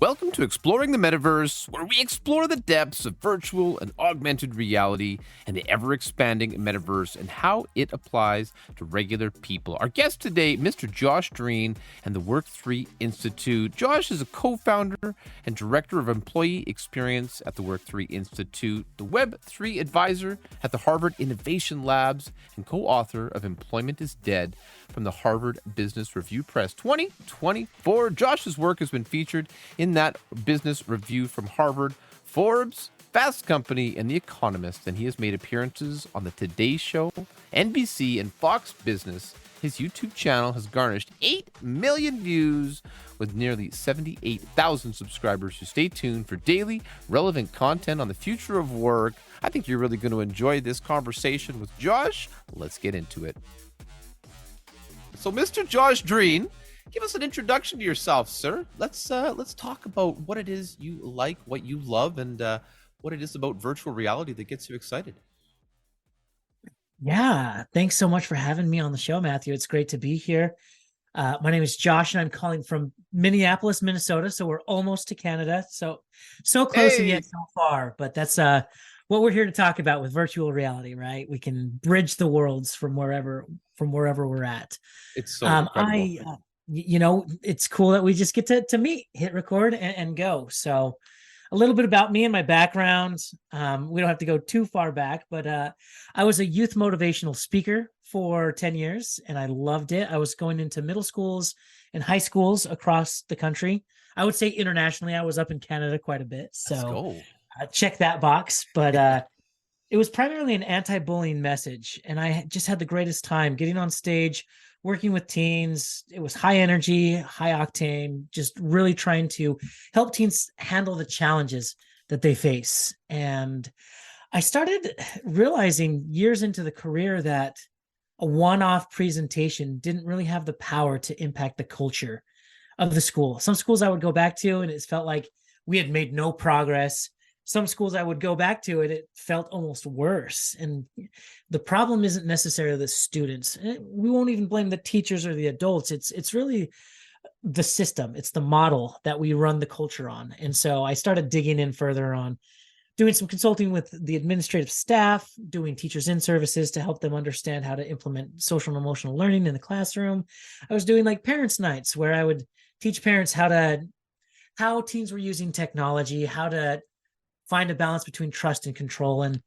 Welcome to Exploring the Metaverse, where we explore the depths of virtual and augmented reality and the ever-expanding metaverse and how it applies to regular people. Our guest today, Mr. Josh Drean and the Work3 Institute. Josh is a co-founder and director of employee experience at the Work3 Institute, the Web3 advisor at the Harvard Innovation Labs, and co-author of Employment is Dead from the Harvard Business Review Press 2024. Josh's work has been featured in that business review from Harvard, Forbes, Fast Company, and The Economist, and he has made appearances on The Today Show, NBC, and Fox Business. His YouTube channel has garnished 8 million views with nearly 78,000 subscribers. So stay tuned for daily, relevant content on the future of work. I think you're really going to enjoy this conversation with Josh. Let's get into it. So, Mr. Josh Drean, give us an introduction to yourself, sir. Let's talk about what it is you like, what you love, and what it is about virtual reality that gets you excited. Yeah, thanks so much for having me on the show, Matthew. It's great to be here. My name is Josh, and I'm calling from Minneapolis, Minnesota. So we're almost to Canada. So close and yet so far. But that's what we're here to talk about with virtual reality, right? We can bridge the worlds from wherever we're at. It's so incredible. It's cool that we just get to meet, hit record, and go. So a little bit about me and my background. We don't have to go too far back, but I was a youth motivational speaker for 10 years, and I loved it. I was going into middle schools and high schools across the country. I would say internationally. I was up in Canada quite a bit. So check that box. But it was primarily an anti-bullying message, and I just had the greatest time getting on stage, working with teens. It was high energy, high octane, just really trying to help teens handle the challenges that they face. And I started realizing years into the career that a one-off presentation didn't really have the power to impact the culture of the school. Some schools I would go back to, and it felt like we had made no progress. Some schools I would go back to, and it felt almost worse. And the problem isn't necessarily the students. We won't even blame the teachers or the adults. It's really the system. It's the model that we run the culture on. And so I started digging in further on doing some consulting with the administrative staff, doing teachers in services to help them understand how to implement social and emotional learning in the classroom. I was doing like parents' nights where I would teach parents how teens were using technology, how to find a balance between trust and control. And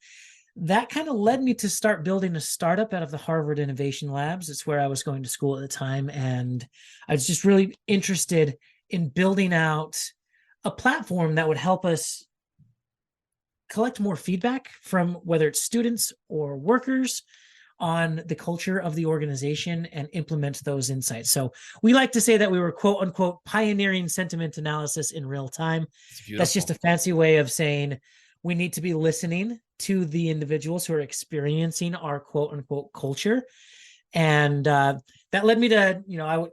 that kind of led me to start building a startup out of the Harvard Innovation Labs. It's where I was going to school at the time. And I was just really interested in building out a platform that would help us collect more feedback from whether it's students or workers on the culture of the organization and implement those insights. So we like to say that we were quote unquote pioneering sentiment analysis in real time. That's just a fancy way of saying we need to be listening to the individuals who are experiencing our quote unquote culture. And that led me to, I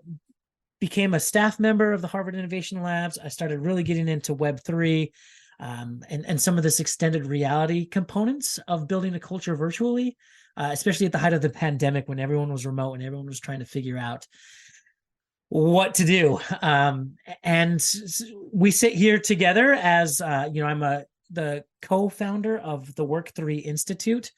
became a staff member of the Harvard Innovation Labs. I started really getting into Web3 and some of this extended reality components of building a culture virtually. Especially at the height of the pandemic when everyone was remote and everyone was trying to figure out what to do. And we sit here together as, I'm the co-founder of the Work3 Institute.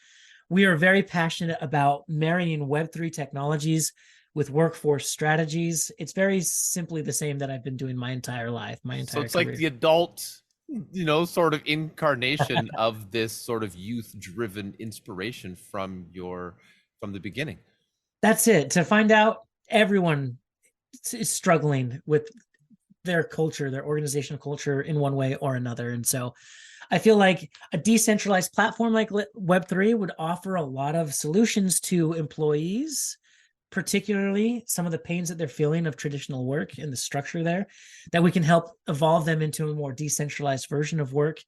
We are very passionate about marrying Web3 technologies with workforce strategies. It's very simply the same that I've been doing my entire life, my entire career. So it's like the adult sort of incarnation of this sort of youth-driven inspiration from the beginning. That's it. To find out everyone is struggling with their culture, their organizational culture in one way or another. And so I feel like a decentralized platform like Web3 would offer a lot of solutions to employees, particularly some of the pains that they're feeling of traditional work and the structure there, that we can help evolve them into a more decentralized version of work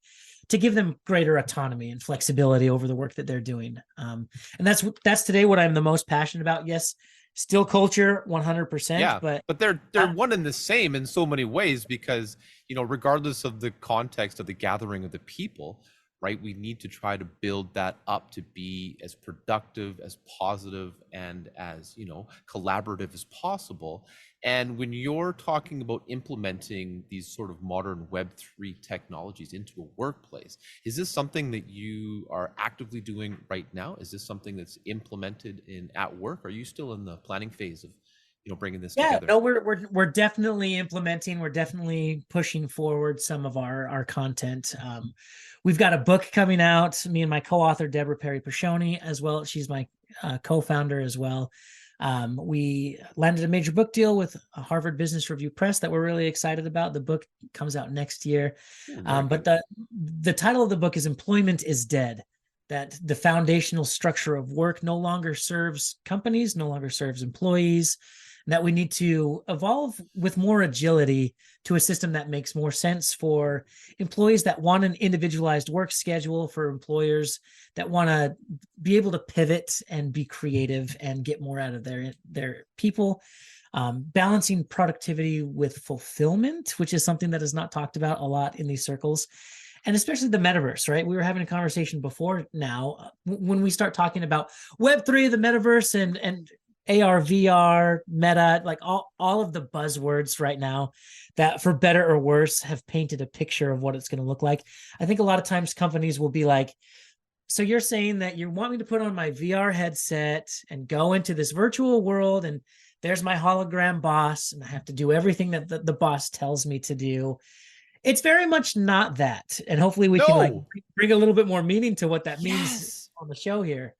to give them greater autonomy and flexibility over the work that they're doing. And that's today what I'm the most passionate about. Yes, still culture 100%. Yeah, but they're one and the same in so many ways because, regardless of the context of the gathering of the people, right? We need to try to build that up to be as productive, as positive, and as, collaborative as possible. And when you're talking about implementing these sort of modern Web3 technologies into a workplace, is this something that you are actively doing right now? Is this something that's implemented in at work? Are you still in the planning phase of, bringing this Yeah, together? no, we're definitely implementing. We're definitely pushing forward some of our content. We've got a book coming out. Me and my co-author Deborah Perry Pashoni, as well. She's my co-founder as well. We landed a major book deal with Harvard Business Review Press that we're really excited about. The book comes out next year. But the title of the book is "Employment is Dead." That the foundational structure of work no longer serves companies, no longer serves employees, that we need to evolve with more agility to a system that makes more sense for employees that want an individualized work schedule, for employers that want to be able to pivot and be creative and get more out of their people. Balancing productivity with fulfillment, which is something that is not talked about a lot in these circles. And especially the metaverse, right? We were having a conversation before now. When we start talking about Web3, the metaverse, and AR, VR, Meta, like all of the buzzwords right now that, for better or worse, have painted a picture of what it's going to look like. I think a lot of times companies will be like, so you're saying that you want me to put on my VR headset and go into this virtual world, and there's my hologram boss, and I have to do everything that the boss tells me to do. It's very much not that. And hopefully we can like bring a little bit more meaning to what that means on the show here.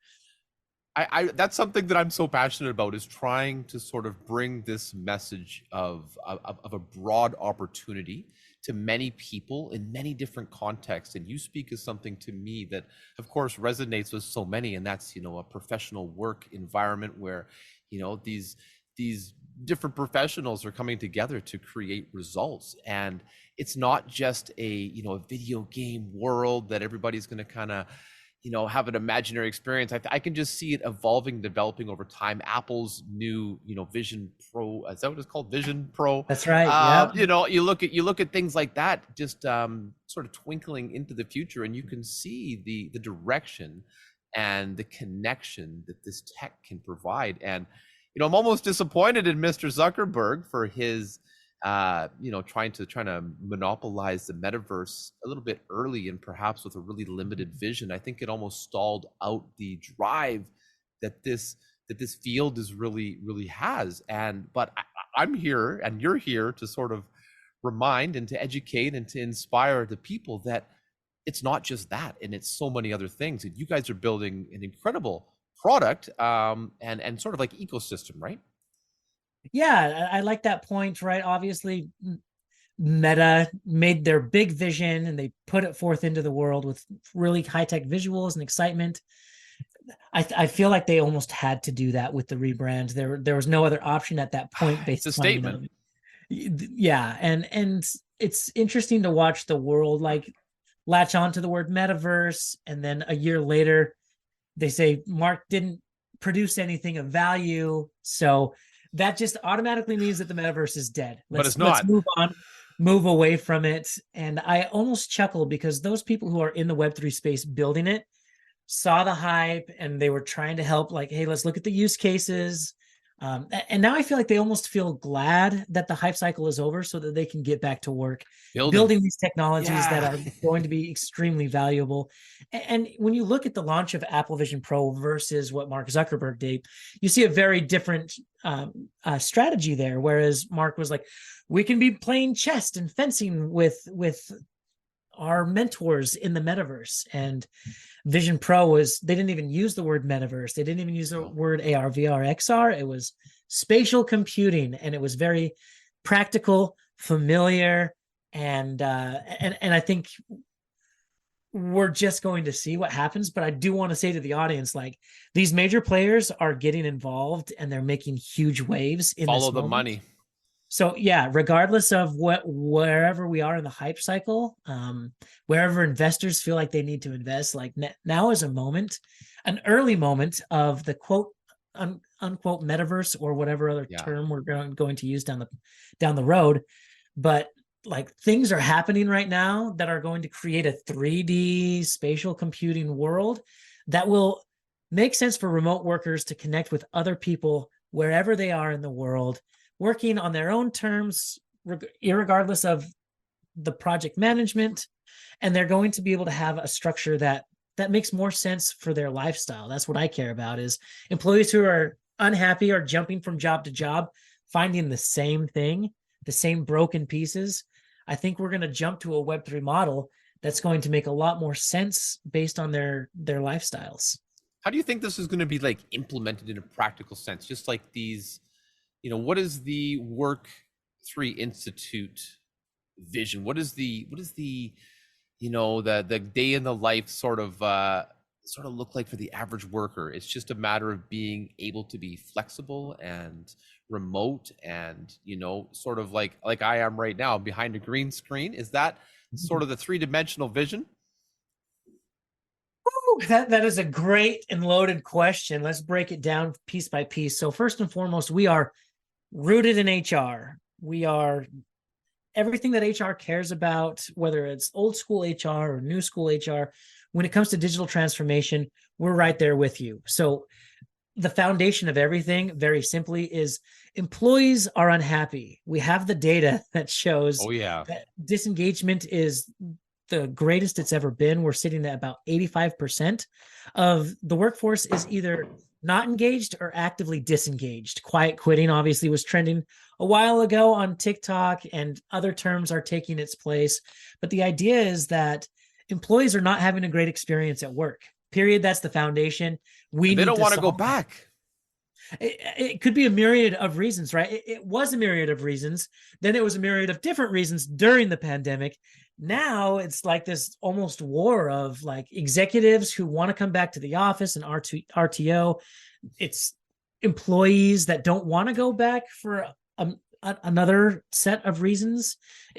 I that's something that I'm so passionate about, is trying to sort of bring this message of a broad opportunity to many people in many different contexts. And you speak as something to me that, of course, resonates with so many, and that's, a professional work environment where, these different professionals are coming together to create results. And it's not just a video game world that everybody's going to kind of have an imaginary experience. I can just see it evolving, developing over time. Apple's new, Vision Pro, is that what it's called? Vision Pro. That's right. Yeah. You look at things like that, just sort of twinkling into the future, and you can see the direction and the connection that this tech can provide. And I'm almost disappointed in Mr. Zuckerberg for his trying to monopolize the metaverse a little bit early, and perhaps with a really limited vision. I think it almost stalled out the drive that this field is really has. But I'm here, and you're here to sort of remind and to educate and to inspire the people that it's not just that, and it's so many other things. And you guys are building an incredible product, and sort of like ecosystem, right? Yeah, I like that point, right? Obviously, Meta made their big vision and they put it forth into the world with really high-tech visuals and excitement. I feel like they almost had to do that with the rebrand. There was no other option at that point. Based it's a statement. Yeah, and it's interesting to watch the world like latch on to the word metaverse, and then a year later they say Mark didn't produce anything of value, so that just automatically means that the metaverse is dead. But it's not. Let's move on, move away from it. And I almost chuckle because those people who are in the Web3 space building it saw the hype and they were trying to help, like, hey, let's look at the use cases. And now I feel like they almost feel glad that the hype cycle is over so that they can get back to work building these technologies that are going to be extremely valuable. And when you look at the launch of Apple Vision Pro versus what Mark Zuckerberg did, you see a very different strategy there. Whereas Mark was like, we can be playing chess and fencing with our mentors in the metaverse. And Vision Pro was, they didn't even use the word metaverse. They didn't even use the word AR, VR, XR. It was spatial computing, and it was very practical, familiar, and I think we're just going to see what happens. But I do want to say to the audience, like, these major players are getting involved and they're making huge waves in follow this the moment. money. So yeah, regardless of wherever we are in the hype cycle, wherever investors feel like they need to invest, like now is a moment, an early moment of the quote unquote metaverse, or whatever other term we're going to use down the road. But like things are happening right now that are going to create a 3D spatial computing world that will make sense for remote workers to connect with other people wherever they are in the world, working on their own terms, regardless of the project management. And they're going to be able to have a structure that makes more sense for their lifestyle. That's what I care about, is employees who are unhappy or jumping from job to job, finding the same thing, the same broken pieces. I think we're going to jump to a Web3 model that's going to make a lot more sense based on their lifestyles. How do you think this is going to be like implemented in a practical sense? Just like these, what is the Work3 Institute vision? What is the the day in the life sort of look like for the average worker? It's just a matter of being able to be flexible and remote and sort of like I am right now behind a green screen. Is that sort of the three-dimensional vision? That is a great and loaded question. Let's break it down piece by piece. So first and foremost, we are rooted in HR. We are everything that HR cares about, whether it's old school HR or new school HR. When it comes to digital transformation, we're right there with you. So the foundation of everything, very simply, is employees are unhappy. We have the data that shows Oh yeah. that disengagement is the greatest it's ever been. We're sitting at about 85% of the workforce is either not engaged or actively disengaged. Quiet quitting obviously was trending a while ago on TikTok, and other terms are taking its place. But the idea is that employees are not having a great experience at work. Period. That's the foundation. We And they need don't to want to go solve that. back. It could be a myriad of reasons, right? It was a myriad of reasons. Then it was a myriad of different reasons during the pandemic. Now it's like this almost war of like executives who want to come back to the office and RTO. It's employees that don't want to go back for another set of reasons,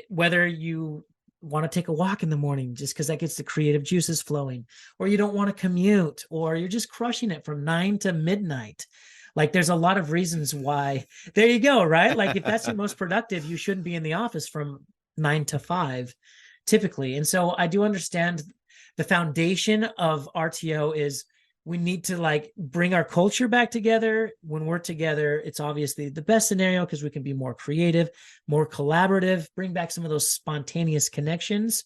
whether you want to take a walk in the morning just because that gets the creative juices flowing, or you don't want to commute, or you're just crushing it from 9 to midnight. Like there's a lot of reasons why. There you go, right? Like if that's your most productive, you shouldn't be in the office from 9 to 5 typically. And so I do understand the foundation of RTO is we need to like bring our culture back together. When we're together, it's obviously the best scenario because we can be more creative, more collaborative, bring back some of those spontaneous connections.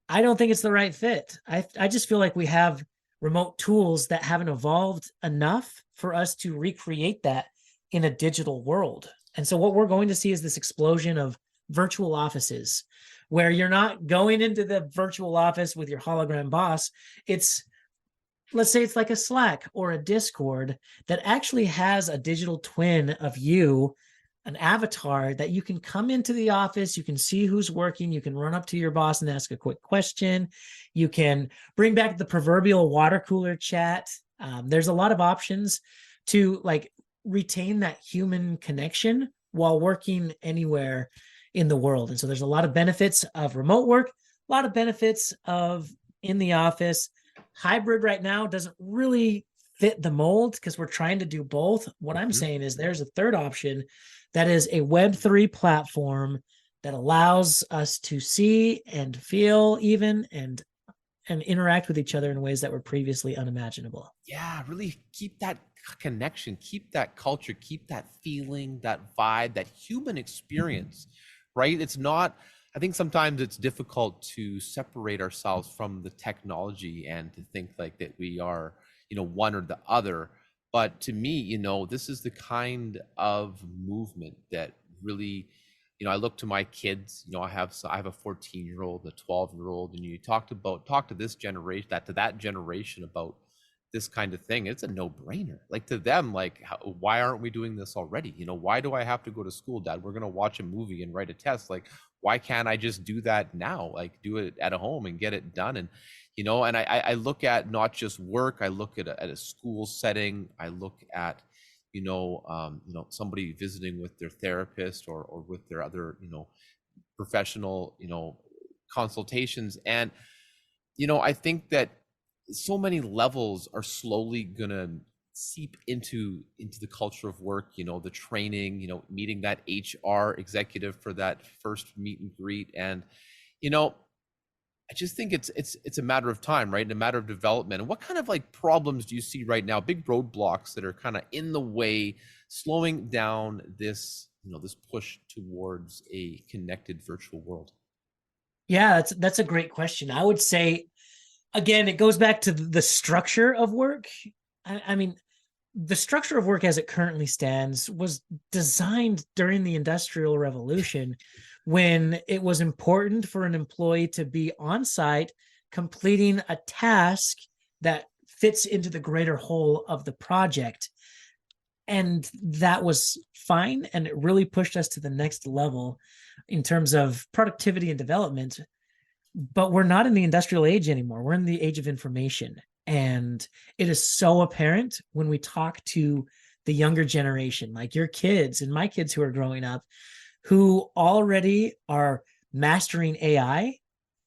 I don't think it's the right fit. I just feel like we have remote tools that haven't evolved enough for us to recreate that in a digital world. And so what we're going to see is this explosion of virtual offices where you're not going into the virtual office with your hologram boss. It's, let's say it's like a Slack or a Discord that actually has a digital twin of you, an avatar that you can come into the office, you can see who's working, you can run up to your boss and ask a quick question, you can bring back the proverbial water cooler chat. There's a lot of options to like retain that human connection while working anywhere in the world. And so there's a lot of benefits of remote work, a lot of benefits of in the office. Hybrid right now doesn't really fit the mold because we're trying to do both. What I'm saying is there's a third option that is a Web3 platform that allows us to see and feel even and interact with each other in ways that were previously unimaginable. Yeah, really keep that connection, keep that culture, keep that feeling, that vibe, that human experience, right? It's not, I think sometimes it's difficult to separate ourselves from the technology and to think like that we are, one or the other. But to me, this is the kind of movement that really, I look to my kids. I have a 14-year-old, a 12-year-old, and you talk to this generation, to that generation about this kind of thing. It's a no-brainer. Like to them, like why aren't we doing this already? Why do I have to go to school, Dad? We're gonna watch a movie and write a test. Like why can't I just do that now? Like do it at home and get it done. And and I look at not just work. I look at a school setting. I look at somebody visiting with their therapist or with their other professional consultations. And I think that so many levels are slowly gonna seep into the culture of work, the training, meeting that HR executive for that first meet and greet. And you know I just think it's a matter of time, right? And a matter of development. And what kind of like problems do you see right now, big roadblocks that are kind of in the way, slowing down this this push towards a connected virtual world? Yeah, that's a great question. I would say again, it goes back to the structure of work. I mean, the structure of work as it currently stands was designed during the Industrial Revolution when it was important for an employee to be on site completing a task that fits into the greater whole of the project. And that was fine. And it really pushed us to the next level in terms of productivity and development. But we're not in the industrial age anymore. We're in the age of information. And it is so apparent when we talk to the younger generation, like your kids and my kids who are growing up, who already are mastering AI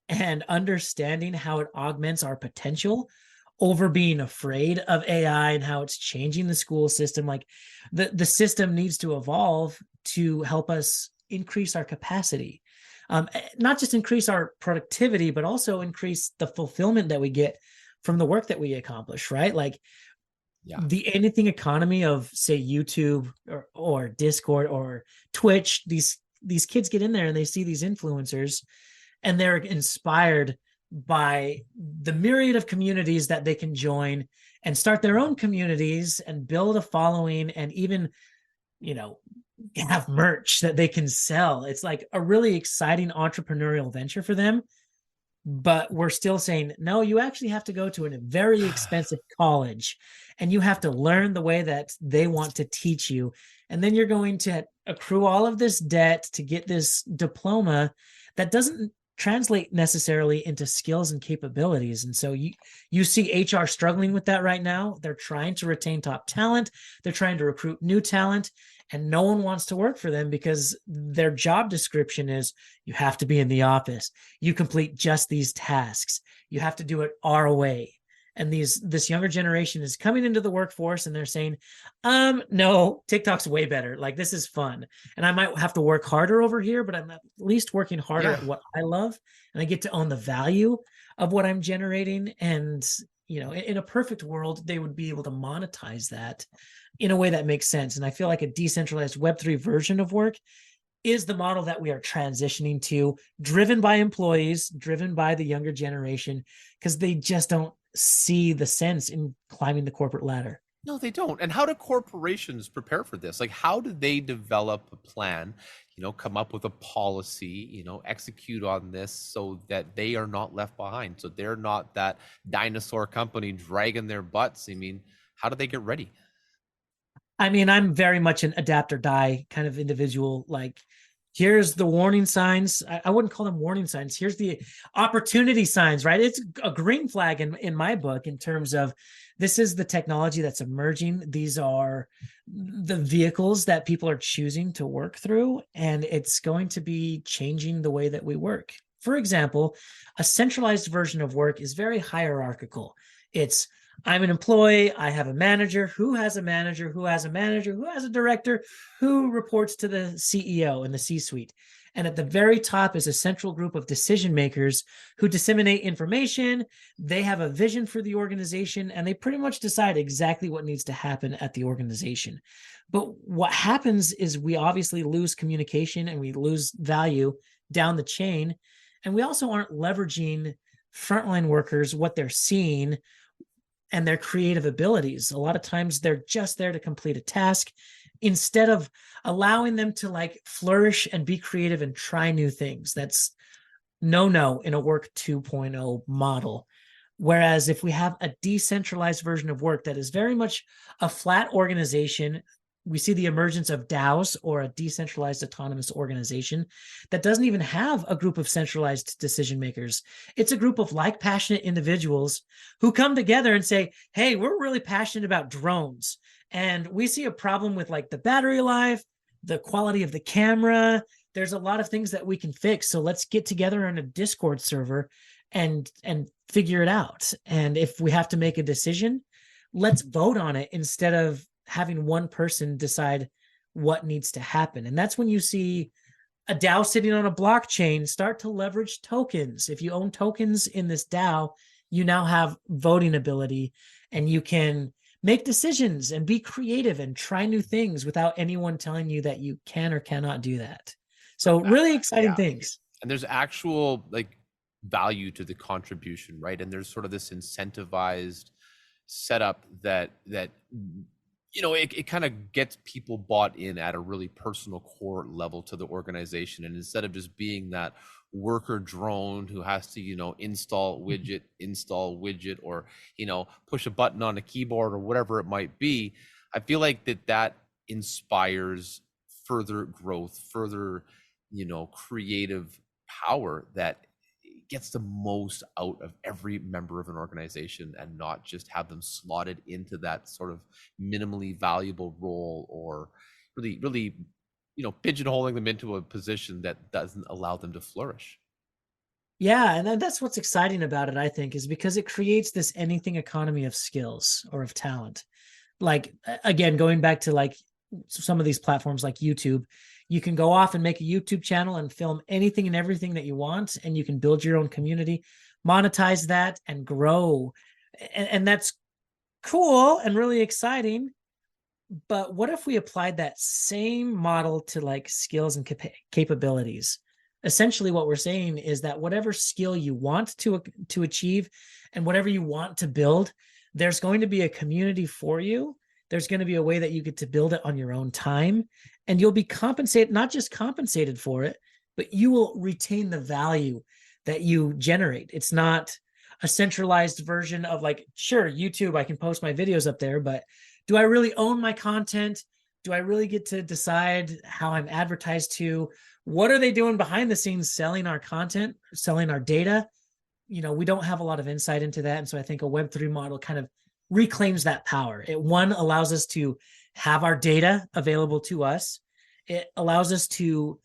and understanding how it augments our potential over being afraid of AI and how it's changing the school system. Like the system needs to evolve to help us increase our capacity. Not just increase our productivity, but also increase the fulfillment that we get from the work that we accomplish, right? Like Yeah. the anything economy of say YouTube or Discord or Twitch, these kids get in there and they see these influencers and they're inspired by the myriad of communities that they can join and start their own communities and build a following and even, have merch that they can sell. It's like a really exciting entrepreneurial venture for them. But we're still saying, no, you actually have to go to a very expensive college and you have to learn the way that they want to teach you. And then you're going to accrue all of this debt to get this diploma that doesn't translate necessarily into skills and capabilities. And so you see HR struggling with that right now. They're trying to retain top talent. They're trying to recruit new talent. And no one wants to work for them because their job description is you have to be in the office. You complete just these tasks. You have to do it our way. And this younger generation is coming into the workforce and they're saying, no, TikTok's way better. Like this is fun. And I might have to work harder over here, but I'm at least working harder at what I love. And I get to own the value of what I'm generating. And, in a perfect world, they would be able to monetize that in a way that makes sense. And I feel like a decentralized Web3 version of work is the model that we are transitioning to, driven by employees, driven by the younger generation, because they just don't see the sense in climbing the corporate ladder. No, they don't. And how do corporations prepare for this? Like, how do they develop a plan, come up with a policy, execute on this so that they are not left behind? So they're not that dinosaur company dragging their butts. I mean, how do they get ready? I mean, I'm very much an adapt or die kind of individual. Like, here's the warning signs. I wouldn't call them warning signs. Here's the opportunity signs, right? It's a green flag in my book in terms of this is the technology that's emerging. These are the vehicles that people are choosing to work through, and it's going to be changing the way that we work. For example, a centralized version of work is very hierarchical. It's I'm an employee. I have a manager who has a manager who has a manager who has a director who reports to the CEO and the C-suite. And at the very top is a central group of decision makers who disseminate information. They have a vision for the organization and they pretty much decide exactly what needs to happen at the organization. But what happens is we obviously lose communication and we lose value down the chain. And we also aren't leveraging frontline workers, what they're seeing, and their creative abilities. A lot of times they're just there to complete a task instead of allowing them to like flourish and be creative and try new things. That's no in a work 2.0 model. Whereas if we have a decentralized version of work that is very much a flat organization, we see the emergence of DAOs or a decentralized autonomous organization that doesn't even have a group of centralized decision makers. It's a group of like passionate individuals who come together and say, hey, we're really passionate about drones. And we see a problem with like the battery life, the quality of the camera. There's a lot of things that we can fix. So let's get together on a Discord server and figure it out. And if we have to make a decision, let's vote on it instead of having one person decide what needs to happen. And that's when you see a DAO sitting on a blockchain start to leverage tokens. If you own tokens in this DAO, you now have voting ability, and you can make decisions and be creative and try new things without anyone telling you that you can or cannot do that. So really exciting Yeah. things. And there's actual like value to the contribution, right? And there's sort of this incentivized setup that it kind of gets people bought in at a really personal core level to the organization. And instead of just being that worker drone who has to install widget, or push a button on a keyboard or whatever it might be, I feel like that inspires further growth, further creative power that gets the most out of every member of an organization, and not just have them slotted into that sort of minimally valuable role, or really pigeonholing them into a position that doesn't allow them to flourish. Yeah, and that's what's exciting about it, I think, is because it creates this anything economy of skills or of talent. Like, again, going back to like some of these platforms like YouTube, you can go off and make a YouTube channel and film anything and everything that you want, and you can build your own community, monetize that, and grow. And that's cool and really exciting. But what if we applied that same model to like skills and capabilities? Essentially, what we're saying is that whatever skill you want to achieve and whatever you want to build, there's going to be a community for you. There's going to be a way that you get to build it on your own time, and you'll be compensated, not just compensated for it, but you will retain the value that you generate. It's not a centralized version of like, sure, YouTube, I can post my videos up there, but do I really own my content? Do I really get to decide how I'm advertised to? What are they doing behind the scenes selling our content, selling our data? We don't have a lot of insight into that. And so I think a Web3 model kind of reclaims that power. It allows us to have our data available to us. It allows us to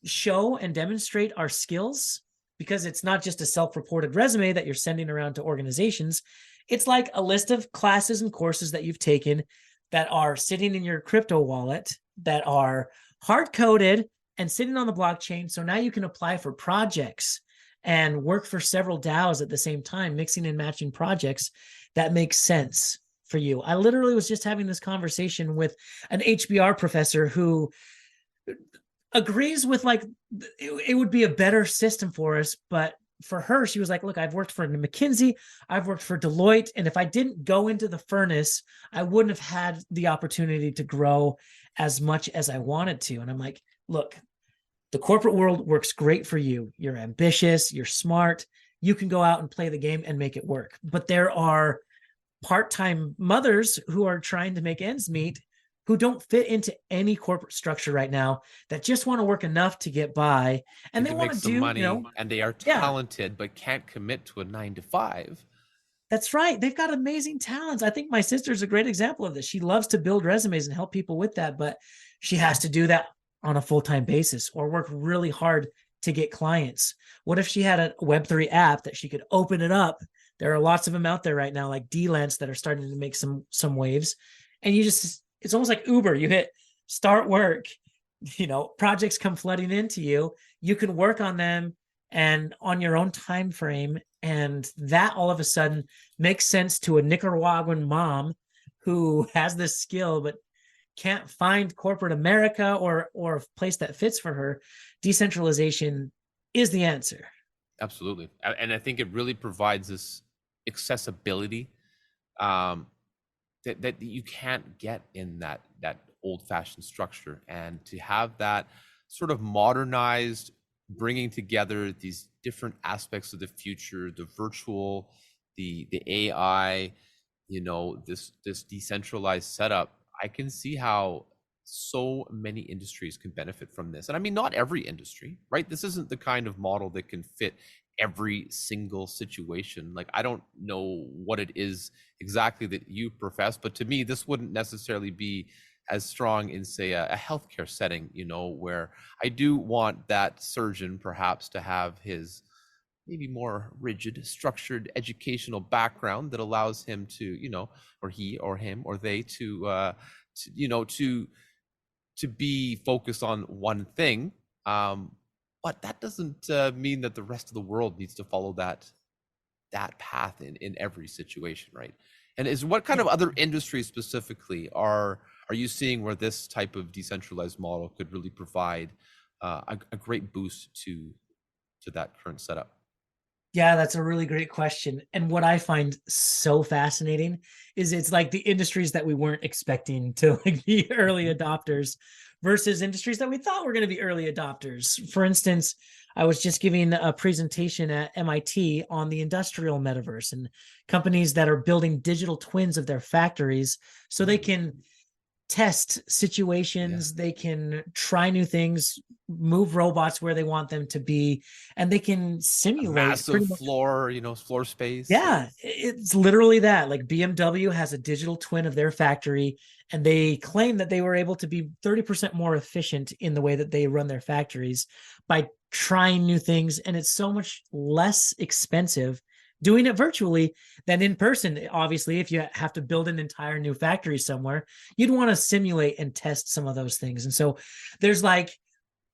show and demonstrate our skills, because it's not just a self-reported resume that you're sending around to organizations. It's like a list of classes and courses that you've taken that are sitting in your crypto wallet, that are hard-coded and sitting on the blockchain. So now you can apply for projects and work for several DAOs at the same time, mixing and matching projects that make sense for you. I literally was just having this conversation with an HBR professor who agrees with like it would be a better system for us, but for her, she was like, look, I've worked for McKinsey, I've worked for Deloitte, and if I didn't go into the furnace, I wouldn't have had the opportunity to grow as much as I wanted to. And I'm like, look, the corporate world works great for you. You're ambitious, you're smart, you can go out and play the game and make it work. But there are part-time mothers who are trying to make ends meet, who don't fit into any corporate structure right now, that just want to work enough to get by, and they To want make to some do, money, and they are yeah, talented but can't commit to a 9 to 5. that's right. They've got amazing talents. I think my sister's a great example of this. She loves to build resumes and help people with that, but she has to do that on a full-time basis or work really hard to get clients. What if she had a Web3 app that she could open it up? There are lots of them out there right now, like D-Lens, that are starting to make some waves. And it's almost like Uber. You hit start work, projects come flooding into you. You can work on them and on your own time frame, and that all of a sudden makes sense to a Nicaraguan mom who has this skill but can't find corporate America or a place that fits for her. Decentralization is the answer. Absolutely. And I think it really provides this accessibility um, that you can't get in that old-fashioned structure. And to have that sort of modernized, bringing together these different aspects of the future, the virtual, the AI, this decentralized setup, I can see how so many industries can benefit from this. And I mean, not every industry, right? This isn't the kind of model that can fit every single situation. Like, I don't know what it is exactly that you profess, but to me, this wouldn't necessarily be as strong in, say, a healthcare setting, where I do want that surgeon perhaps to have his maybe more rigid, structured educational background that allows him to, or he or him or they to be focused on one thing. But that doesn't mean that the rest of the world needs to follow that path in every situation, right? And what kind Yeah. of other industries specifically are you seeing where this type of decentralized model could really provide a great boost to that current setup? Yeah, that's a really great question. And what I find so fascinating is it's like the industries that we weren't expecting to like be early Mhm. adopters versus industries that we thought were going to be early adopters. For instance, I was just giving a presentation at MIT on the industrial metaverse and companies that are building digital twins of their factories so they Mm, can test yeah. situations, they can try new things, move robots where they want them to be, and they can A simulate massive pretty much. floor, floor space. Yeah, it's literally that. Like BMW has a digital twin of their factory, and they claim that they were able to be 30% more efficient in the way that they run their factories by trying new things. And it's so much less expensive doing it virtually than in person. Obviously, if you have to build an entire new factory somewhere, you'd want to simulate and test some of those things. And so there's like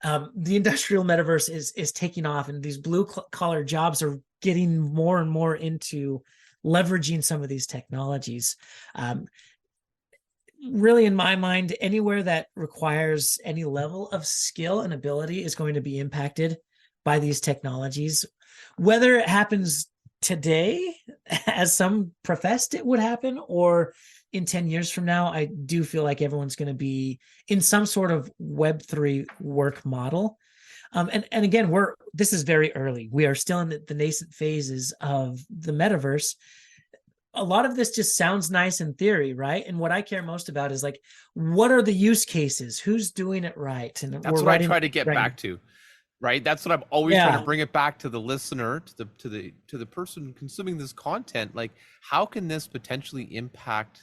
the industrial metaverse is taking off, and these blue collar jobs are getting more and more into leveraging some of these technologies. Um, Really, in my mind, anywhere that requires any level of skill and ability is going to be impacted by these technologies. Whether it happens today, as some professed it would happen, or in 10 years from now, I do feel like everyone's going to be in some sort of Web3 work model. And again, this is very early. We are still in the nascent phases of the metaverse. A lot of this just sounds nice in theory, right? And what I care most about is like, what are the use cases? Who's doing it right? And we're That's what I writing try to get right now. back to, right? That's what I'm always trying to Yeah, bring it back to the listener, to the person consuming this content. Like, how can this potentially impact,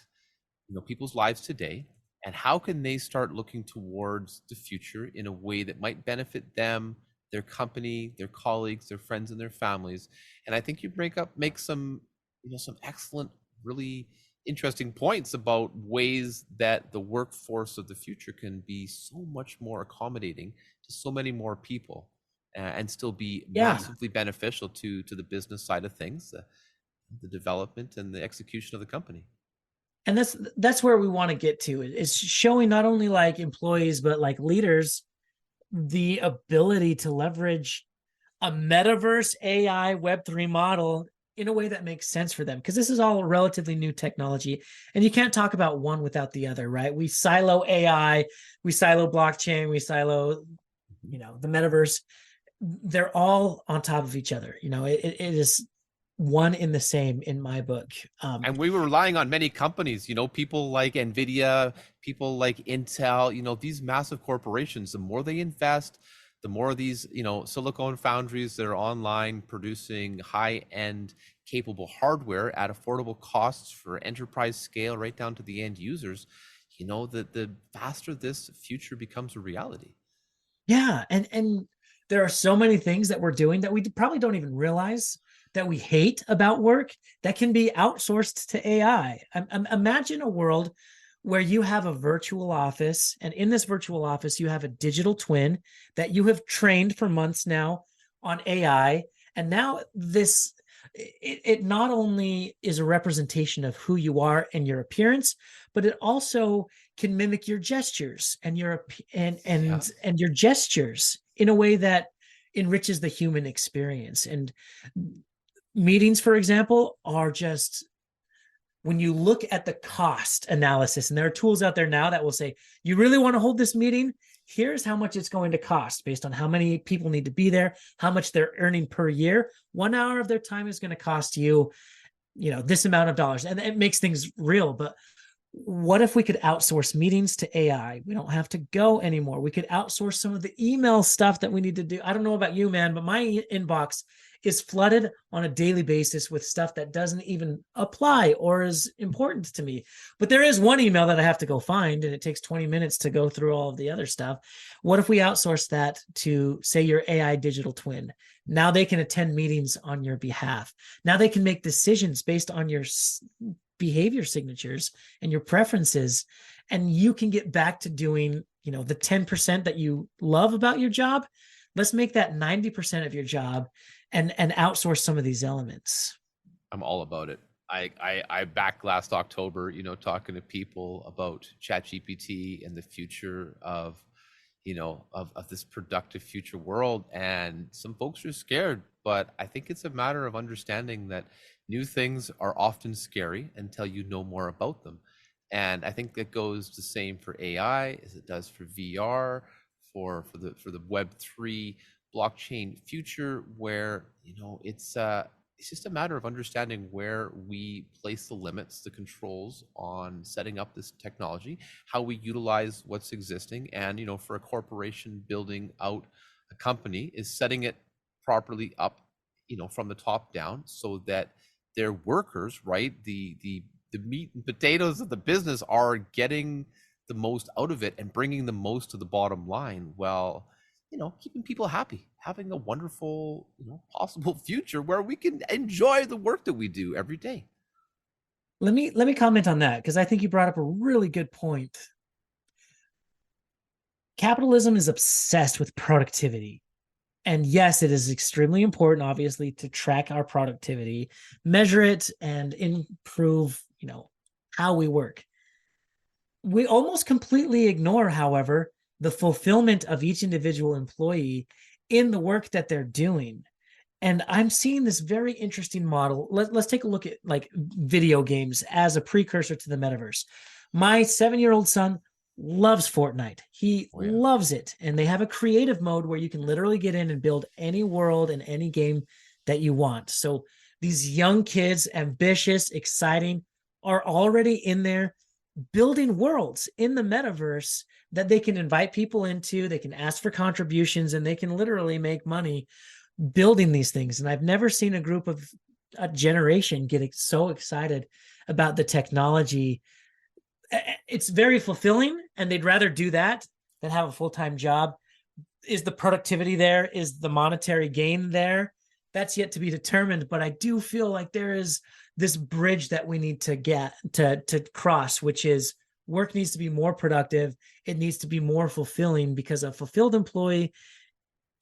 people's lives today, and how can they start looking towards the future in a way that might benefit them, their company, their colleagues, their friends, and their families? And I think you make some, some excellent, really interesting points about ways that the workforce of the future can be so much more accommodating to so many more people, and still be yeah. massively beneficial to the business side of things, the development and the execution of the company. And that's where we want to get to. Is showing not only like employees but like leaders the ability to leverage a metaverse AI Web3 model in a way that makes sense for them, because this is all relatively new technology and you can't talk about one without the other, right? We silo AI, we silo blockchain, we silo the metaverse. They're all on top of each other. It is one in the same in my book. And we were relying on many companies, people like Nvidia, people like Intel, these massive corporations. The more they invest, the more these, silicon foundries that are online producing high-end capable hardware at affordable costs for enterprise scale right down to the end users, the faster this future becomes a reality. Yeah, and there are so many things that we're doing that we probably don't even realize that we hate about work that can be outsourced to AI. Imagine a world where you have a virtual office, and in this virtual office, you have a digital twin that you have trained for months now on AI, and now it not only is a representation of who you are and your appearance, but it also can mimic your gestures and Yeah. and your gestures in a way that enriches the human experience. And meetings, for example, are just, when you look at the cost analysis, and there are tools out there now that will say, you really want to hold this meeting, here's how much it's going to cost based on how many people need to be there, how much they're earning per year. 1 hour of their time is going to cost you, this amount of dollars. And it makes things real. But What if we could outsource meetings to AI? We don't have to go anymore. We could outsource some of the email stuff that we need to do. I don't know about you, man, but my inbox is flooded on a daily basis with stuff that doesn't even apply or is important to me. But there is one email that I have to go find, and it takes 20 minutes to go through all of the other stuff. What if we outsource that to, say, your AI digital twin? Now they can attend meetings on your behalf. Now they can make decisions based on your behavior signatures and your preferences, and you can get back to doing, the 10% that you love about your job. Let's make that 90% of your job and outsource some of these elements. I'm all about it. I back last October, talking to people about ChatGPT and the future of, of this productive future world. And some folks are scared, but I think it's a matter of understanding that new things are often scary until you know more about them. And I think that goes the same for AI as it does for VR, for the Web3 blockchain future, where it's just a matter of understanding where we place the limits, the controls on setting up this technology, how we utilize what's existing, and for a corporation building out a company, is setting it properly up, from the top down, so that their workers, right, the meat and potatoes of the business, are getting the most out of it and bringing the most to the bottom line, while keeping people happy, having a wonderful, possible future where we can enjoy the work that we do every day. Let me comment on that, because I think you brought up a really good point. Capitalism is obsessed with productivity. And yes, it is extremely important, obviously, to track our productivity, measure it, and improve, how we work. We almost completely ignore, however, the fulfillment of each individual employee in the work that they're doing. And I'm seeing this very interesting model. Let's take a look at like video games as a precursor to the metaverse. My 7-year-old son loves Fortnite. He loves it. And they have a creative mode where you can literally get in and build any world and any game that you want. So these young kids, ambitious, exciting, are already in there building worlds in the metaverse that they can invite people into. They can ask for contributions, and they can literally make money building these things. And I've never seen a generation get so excited about the technology. It's very fulfilling, and they'd rather do that than have a full-time job. Is the productivity there? Is the monetary gain there? That's yet to be determined, but I do feel like there is this bridge that we need to get to cross, which is work needs to be more productive. It needs to be more fulfilling, because a fulfilled employee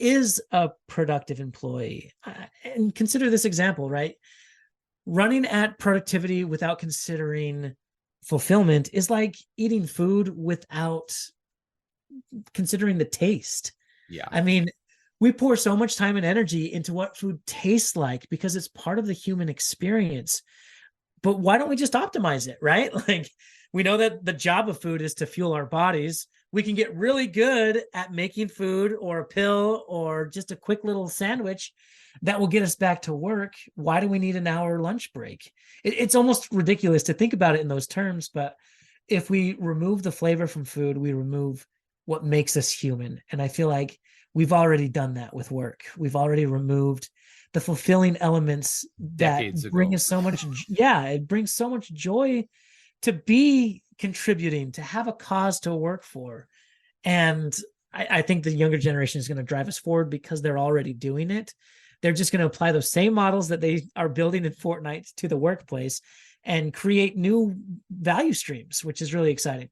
is a productive employee. And consider this example, right? Running at productivity without considering fulfillment is like eating food without considering the taste. Yeah. I mean, we pour so much time and energy into what food tastes like because it's part of the human experience. But why don't we just optimize it, right? Like, we know that the job of food is to fuel our bodies. We can get really good at making food or a pill or just a quick little sandwich that will get us back to work. Why do we need an hour lunch break? It's almost ridiculous to think about it in those terms, but if we remove the flavor from food, we remove what makes us human. And I feel like we've already done that with work. We've already removed the fulfilling elements that bring us so much. Yeah, it brings so much joy to be contributing, to have a cause to work for. And I think the younger generation is going to drive us forward because they're already doing it. They're just going to apply those same models that they are building in Fortnite to the workplace and create new value streams, which is really exciting.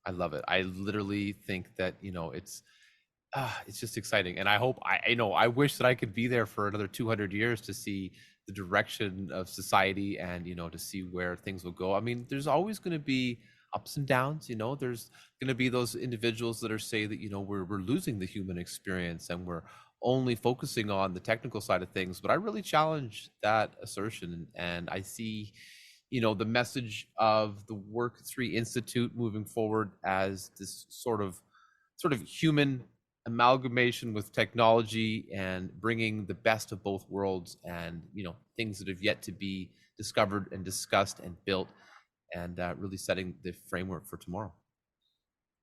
I love it. I literally think that, it's just exciting. And I wish that I could be there for another 200 years to see the direction of society and, to see where things will go. I mean, there's always going to be ups and downs, there's going to be those individuals that are say that, we're losing the human experience and we're only focusing on the technical side of things. But I really challenge that assertion. And I see, the message of the Work3 Institute moving forward as this sort of human amalgamation with technology and bringing the best of both worlds, and things that have yet to be discovered and discussed and built. and really setting the framework for tomorrow.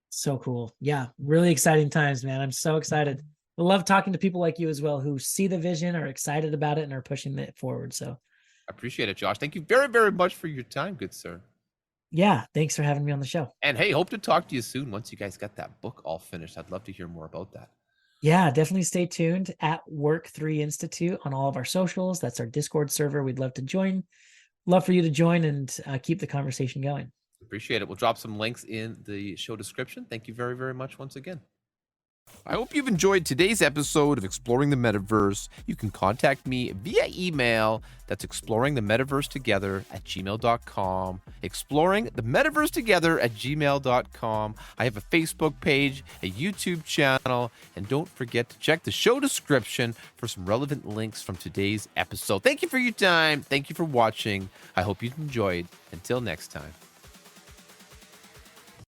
So cool. Yeah, really exciting times, man. I'm so excited. I love talking to people like you as well who see the vision, are excited about it, and are pushing it forward. So, I appreciate it, Josh. Thank you very, very much for your time, good sir. yeah, thanks for having me on the show. And hey, hope to talk to you soon once you guys got that book all finished. I'd love to hear more about that. Yeah, definitely stay tuned at Work3 Institute on all of our socials. That's our Discord server. We'd love to join. Love for you to join and keep the conversation going. Appreciate it. We'll drop some links in the show description. Thank you very, very much once again. I hope you've enjoyed today's episode of Exploring the Metaverse. You can contact me via email. That's ExploringTheMetaverseTogether@gmail.com. ExploringTheMetaverseTogether@gmail.com. I have a Facebook page, a YouTube channel, and don't forget to check the show description for some relevant links from today's episode. Thank you for your time. Thank you for watching. I hope you enjoyed. Until next time.